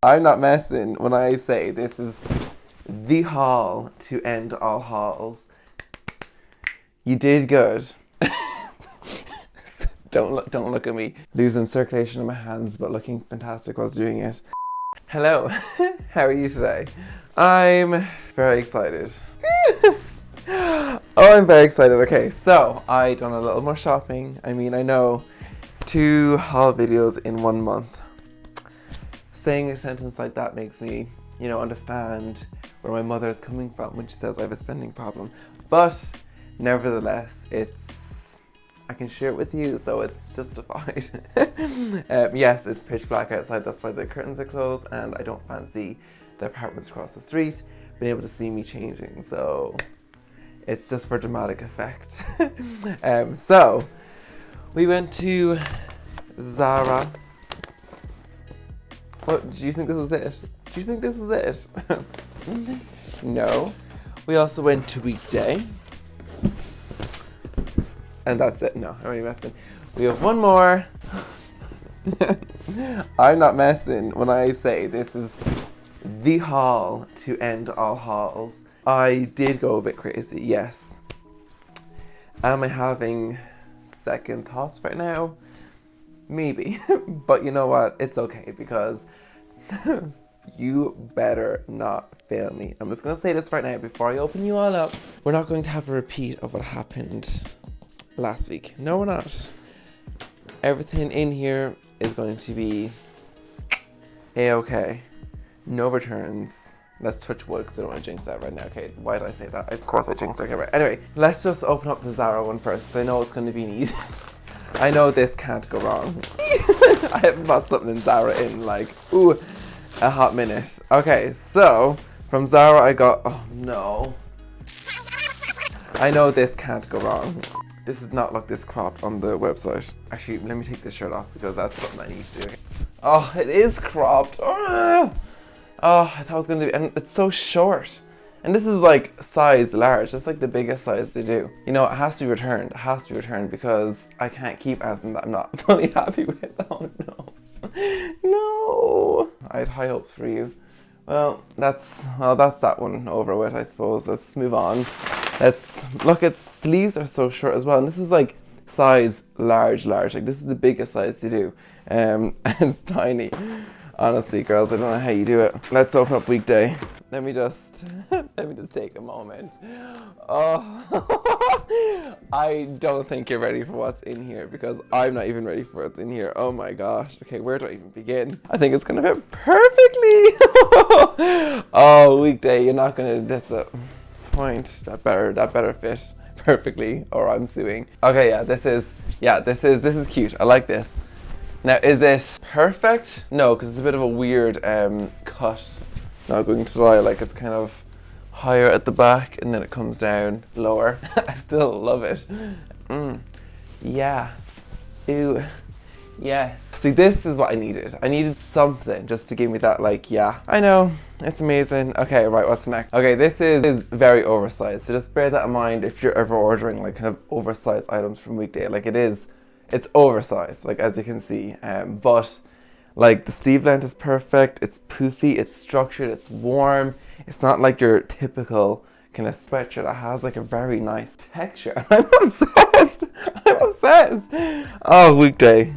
I'm not messing when I say this is the haul to end all hauls. You did good. Don't look at me losing circulation in my hands, but looking fantastic whilst doing it. Hello, how are you today? I'm very excited. Oh, I'm very excited. Okay, so I done a little more shopping. I mean, I know 2 haul videos in 1 month. Saying a sentence like that makes me, understand where my mother is coming from when she says I have a spending problem. But nevertheless, I can share it with you, so it's justified. Yes, it's pitch black outside, that's why the curtains are closed, and I don't fancy the apartments across the street being able to see me changing, so it's just for dramatic effect. So, we went to Zara. What, do you think this is it? Do you think this is it? No. We also went to Weekday. And that's it. No, I'm already messing. We have one more. I'm not messing when I say this is the haul to end all hauls. I did go a bit crazy, yes. Am I having second thoughts right now? Maybe. But you know what? It's okay because you better not fail me. I'm just going to say this right now before I open you all up. We're not going to have a repeat of what happened last week. No, we're not. Everything in here is going to be a-okay. No returns. Let's touch wood because I don't want to jinx that right now. Okay, why did I say that? Of course I jinxed. Okay, right. Anyway, let's just open up the Zara one first because I know it's going to be an easy. I know this can't go wrong. I haven't bought something in Zara in a hot minute. Okay, so from Zara I got, oh no. I know this can't go wrong. This does not look this cropped on the website. Actually, let me take this shirt off because that's something I need to do. Oh, it is cropped. Oh, I thought it was going to be, and it's so short. And this is like size large. That's like the biggest size they do. You know, it has to be returned. It has to be returned because I can't keep anything that I'm not fully happy with. Oh no. No. I had high hopes for you. Well, that's that one over with, I suppose. Let's move on. Let's look at sleeves are so short as well. And this is like size large. Like this is the biggest size to do. And it's tiny. Honestly, girls, I don't know how you do it. Let's open up Weekday. Let me just take a moment. Oh, I don't think you're ready for what's in here because I'm not even ready for what's in here. Oh my gosh. Okay, where do I even begin? I think it's gonna fit perfectly. Oh, Weekday, you're not gonna disappoint. That better fit perfectly, or I'm suing. Okay, this is cute. I like this. Now, is it perfect? No, because it's a bit of a weird cut. Not going to lie, like it's kind of higher at the back and then it comes down lower. I still love it. Yeah. Ew. Yes. See, this is what I needed. I needed something just to give me that, like, yeah. I know. It's amazing. Okay, right, what's next? Okay, this is very oversized. So just bear that in mind if you're ever ordering, like, kind of oversized items from Weekday. Like, it's oversized, like, as you can see. But, like, the sleeve length is perfect. It's poofy. It's structured. It's warm. It's not like your typical kind of sweatshirt that has, like, a very nice texture. I'm obsessed. I'm obsessed. Oh, Weekday.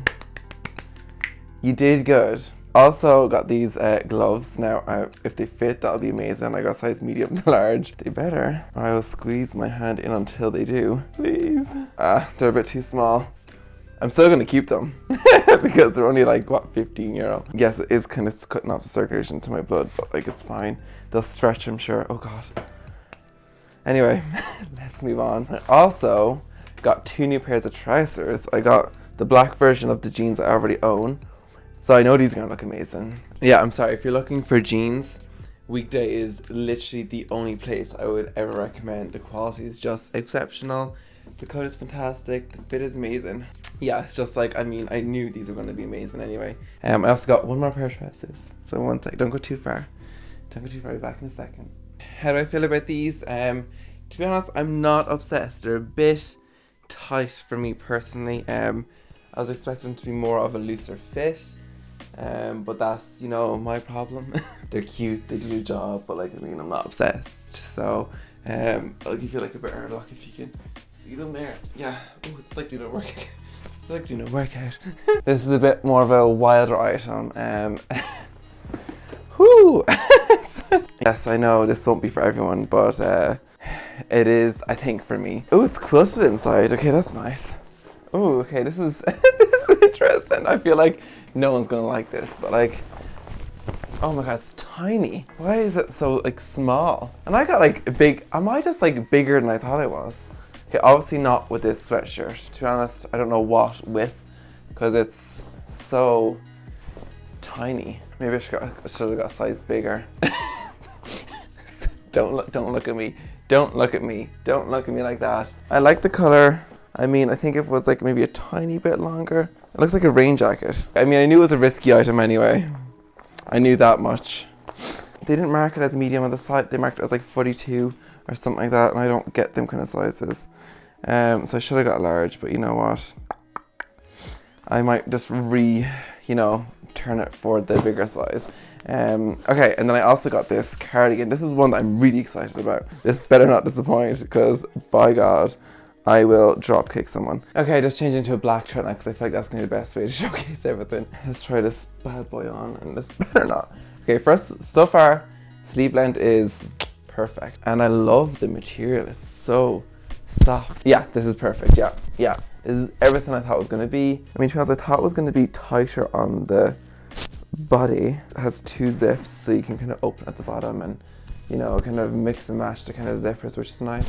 You did good. Also got these gloves. Now, if they fit, that'll be amazing. I got size medium to large. They better. I will squeeze my hand in until they do. Please. They're a bit too small. I'm still going to keep them because they're only like, what, €15? Yes, it is kind of cutting off the circulation to my blood, but like it's fine. They'll stretch, I'm sure. Oh God. Anyway, let's move on. I also got 2 new pairs of trousers. I got the black version of the jeans I already own. So I know these are going to look amazing. Yeah, I'm sorry. If you're looking for jeans, Weekday is literally the only place I would ever recommend. The quality is just exceptional. The color is fantastic. The fit is amazing. Yeah, it's just like, I mean, I knew these were going to be amazing anyway. I also got 1 more pair of trousers. So one sec, don't go too far. Don't go too far, I'll be back in a second. How do I feel about these? To be honest, I'm not obsessed. They're a bit tight for me personally. I was expecting them to be more of a looser fit. But that's, you know, my problem. They're cute, they do the job, but like, I mean, I'm not obsessed. So I'll give you like a better look if you can see them there. Yeah, oh, it's like doing a workout. It's like doing a workout. This is a bit more of a wilder item. Whoo! Yes, I know this won't be for everyone, but it is, I think, for me. Oh, it's quilted inside. Okay, that's nice. Oh, okay, this is this is interesting. I feel like no one's gonna like this, but like, oh my god, it's tiny. Why is it so like small? And I got like big. Am I just like bigger than I thought I was? Okay, obviously not with this sweatshirt. To be honest, I don't know what with, because it's so tiny. Maybe I should have got a size bigger. Don't look at me. Don't look at me. Don't look at me like that. I like the color. I mean, I think if it was like maybe a tiny bit longer. It looks like a rain jacket. I mean, I knew it was a risky item anyway. I knew that much. They didn't mark it as medium on the side. They marked it as like 42 or something like that. And I don't get them kind of sizes. So I should have got a large, but you know what? I might just turn it for the bigger size. Okay, and then I also got this cardigan. This is one that I'm really excited about. This better not disappoint, because by God, I will drop kick someone. Okay, just change into a black shirt now, because I feel like that's going to be the best way to showcase everything. Let's try this bad boy on, and this better not. Okay, first, so far, sleeve length is perfect. And I love the material. It's so soft. Yeah, this is perfect. Yeah. This is everything I thought it was going to be. I mean, to be honest, I thought it was going to be tighter on the body. It has 2 zips, so you can kind of open at the bottom and, you know, kind of mix and match the kind of zippers, which is nice.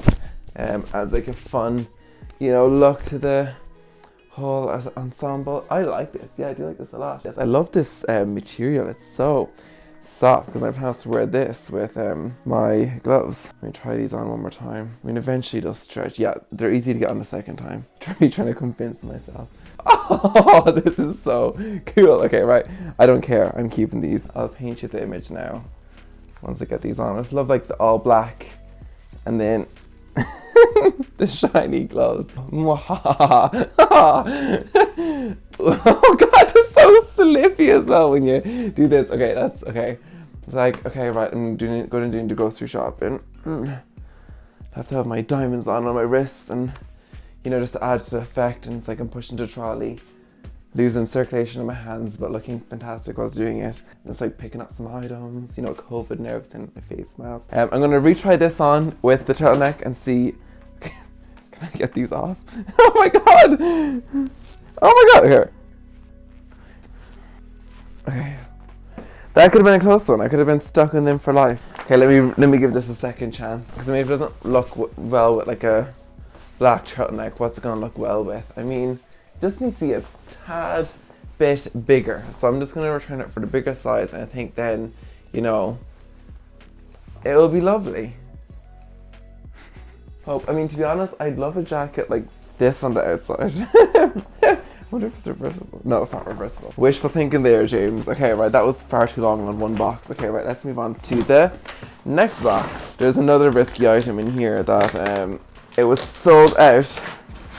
Adds like a fun, you know, look to the whole ensemble. I like this. Yeah, I do like this a lot. Yes, I love this material. It's so soft, because I plan to wear this with my gloves. Let me try these on one more time. I mean, eventually they'll stretch. Yeah, they're easy to get on the second time. Trying to convince myself. Oh, this is so cool. Okay, right. I don't care. I'm keeping these. I'll paint you the image now once I get these on. I just love like the all black and then the shiny gloves. Oh god, it's so slippy as well when you do this. Okay, that's okay. It's like, okay, right, I'm going to do the grocery shopping. I have to have my diamonds on my wrists, and you know, just to add to the effect. And it's like I'm pushing the trolley, losing circulation in my hands, but looking fantastic while doing it. And it's like picking up some items, you know, COVID and everything, my face smiles. I'm going to retry this on with the turtleneck and see, can I get these off? Oh my god! Oh my god, here. Okay. That could have been a close one. I could have been stuck in them for life. Okay, let me give this a second chance. Because I mean, if it doesn't look well with like a black turtleneck, what's it going to look well with? I mean, it just needs to be a tad bit bigger. So I'm just going to return it for the bigger size, and I think then, you know, it will be lovely. Hope. I mean, to be honest, I'd love a jacket like this on the outside. I wonder if it's reversible. No, it's not reversible. Wishful thinking there, James. Okay, right, that was far too long on one box. Okay, right, let's move on to the next box. There's another risky item in here that it was sold out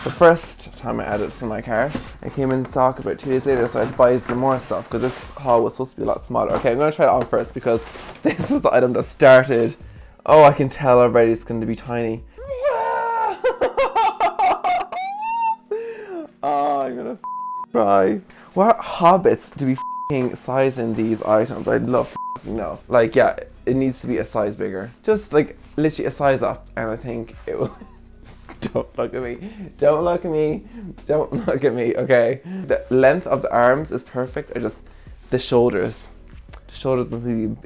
the first time I added it to my cart. It came in stock about 2 days later, so I had to buy some more stuff because this haul was supposed to be a lot smaller. Okay, I'm going to try it on first because this was the item that started. Oh, I can tell already it's going to be tiny. Oh, I'm gonna cry. What hobbits do we sizing these items? I'd love to know. Like, yeah, it needs to be a size bigger. Just like literally a size up, and I think it will. Don't look at me. Don't look at me. Don't look at me. Okay. The length of the arms is perfect. The shoulders. The shoulders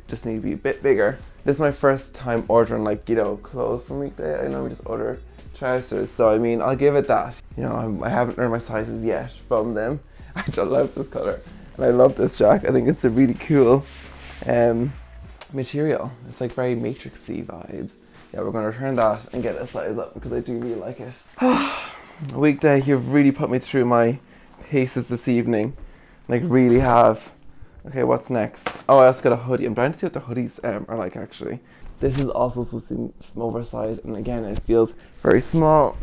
just need to be a bit bigger. This is my first time ordering, like, you know, clothes from Weekday. I normally just order trousers, so I mean, I'll give it that. You know, I haven't earned my sizes yet from them. I just love this color, and I love this jacket. I think it's a really cool material. It's like very Matrixy vibes. Yeah, we're going to return that and get a size up because I do really like it. Weekday, you've really put me through my paces this evening. Like, really have. Okay, what's next? Oh, I also got a hoodie. I'm trying to see what the hoodies are like, actually. This is also supposed to be oversized, and again, it feels very small.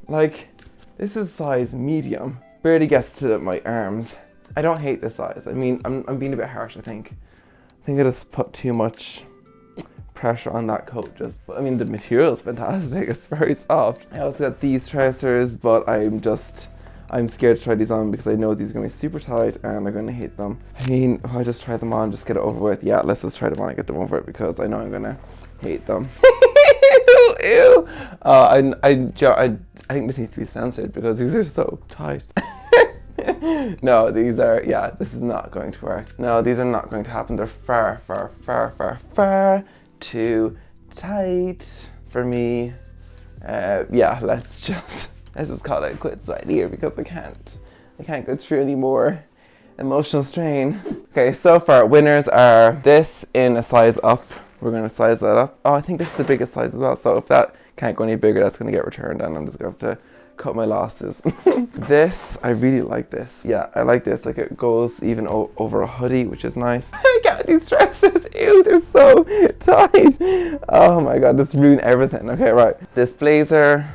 Like, this is size medium. Barely gets to my arms. I don't hate this size. I mean, I'm being a bit harsh, I think. I think I just put too much pressure on that coat. I mean, the material is fantastic. It's very soft. I also got these trousers, but I'm scared to try these on because I know these are going to be super tight and I'm going to hate them. I mean, if I just try them on, just get it over with. Yeah, let's just try them on and get them over it because I know I'm going to hate them. Ew. I think this needs to be censored because these are so tight. No, this is not going to work. No, these are not going to happen. They're far too tight for me. Yeah, let's just call it quits right here because I can't go through any more emotional strain. Okay, so far winners are this in a size up. We're going to size that up. Oh, I think this is the biggest size as well. So if that can't go any bigger, that's going to get returned and I'm just going to have to cut my losses. This, I really like this. Yeah, I like this. Like it goes even over a hoodie, which is nice. I got these trousers. Ew, they're so tight. Oh my God, this ruined everything. Okay, right. This blazer,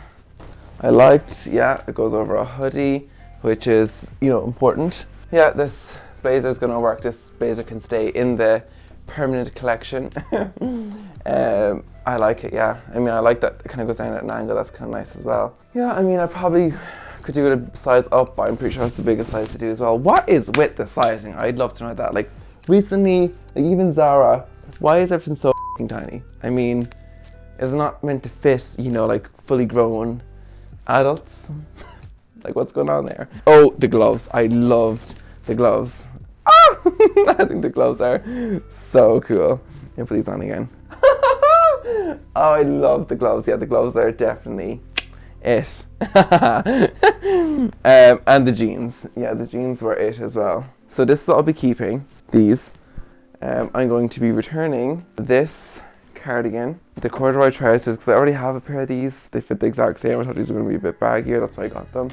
I liked. Yeah, it goes over a hoodie, which is, important. Yeah, this blazer is going to work. This blazer can stay in the permanent collection. I like it, yeah. I mean, I like that it kind of goes down at an angle. That's kind of nice as well. Yeah, I mean, I probably could do it a size up, but I'm pretty sure it's the biggest size to do as well. What is with the sizing? I'd love to know that. Like, recently, like even Zara, why is everything so f***ing tiny? I mean, is it not meant to fit, like fully grown adults? Like, what's going on there? Oh, the gloves. I loved the gloves. Ah! I think the gloves are so cool. Let me put these on again. Oh, I love the gloves. Yeah, the gloves are definitely it. And the jeans. Yeah, the jeans were it as well. So this is what I'll be keeping. These. I'm going to be returning this cardigan, the corduroy trousers, because I already have a pair of these. They fit the exact same. I thought these were going to be a bit baggier. That's why I got them.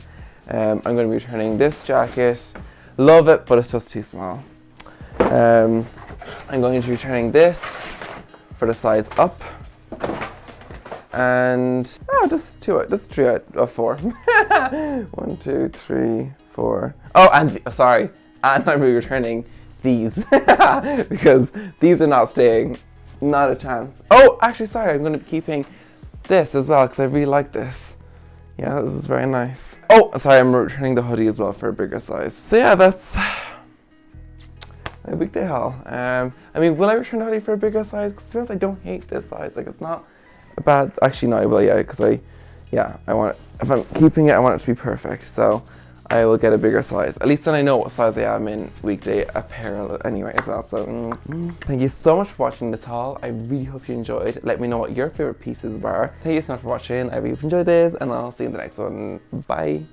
I'm going to be returning this jacket. Love it, but it's just too small. I'm going to be returning this for the size up. And just three out of four. 1, 2, 3, 4. Oh, and sorry, and I'm returning these because these are not staying. Not a chance. Oh, actually, sorry, I'm going to be keeping this as well because I really like this. Yeah, this is very nice. Oh, sorry, I'm returning the hoodie as well for a bigger size. So yeah, that's my weekday haul. I mean, will I return the hoodie for a bigger size? Because to be honest, I don't hate this size. Like, it's not a bad. Actually, no, I will. Yeah, because I want. If I'm keeping it, I want it to be perfect. So I will get a bigger size. At least then I know what size I am in weekday apparel anyway as well. So thank you so much for watching this haul. I really hope you enjoyed. Let me know what your favorite pieces were. Thank you so much for watching. I really enjoyed this, and I'll see you in the next one. Bye.